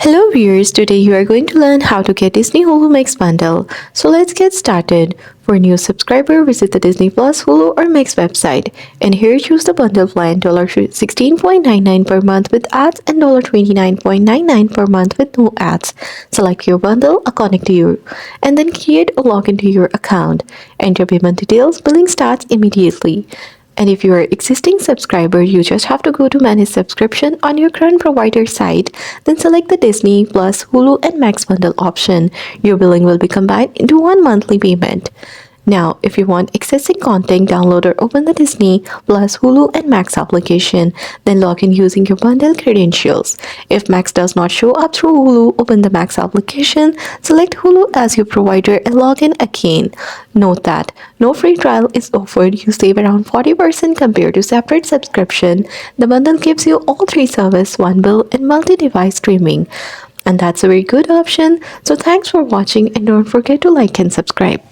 Hello viewers, today you are going to learn how to get Disney Hulu Mix bundle. So let's get started. For new subscriber, visit the Disney Plus Hulu or Mix website. And here choose the bundle plan $16.99 per month with ads and $29.99 per month with no ads. Select your bundle according to you and then create a login to your account. Enter payment details, billing starts immediately. And if you are existing subscriber, you just have to go to manage subscription on your current provider site, then select the Disney Plus, Hulu and Max bundle option. Your billing will be combined into one monthly payment. Now, if you want accessing content, download or open the Disney Plus, Hulu and Max application, then log in using your bundle credentials. If Max does not show up through Hulu, open the Max application, select Hulu as your provider and log in again. Note that no free trial is offered. You save around 40% compared to separate subscription. The bundle gives you all three services, one bill and multi-device streaming. And that's a very good option. So thanks for watching and don't forget to like and subscribe.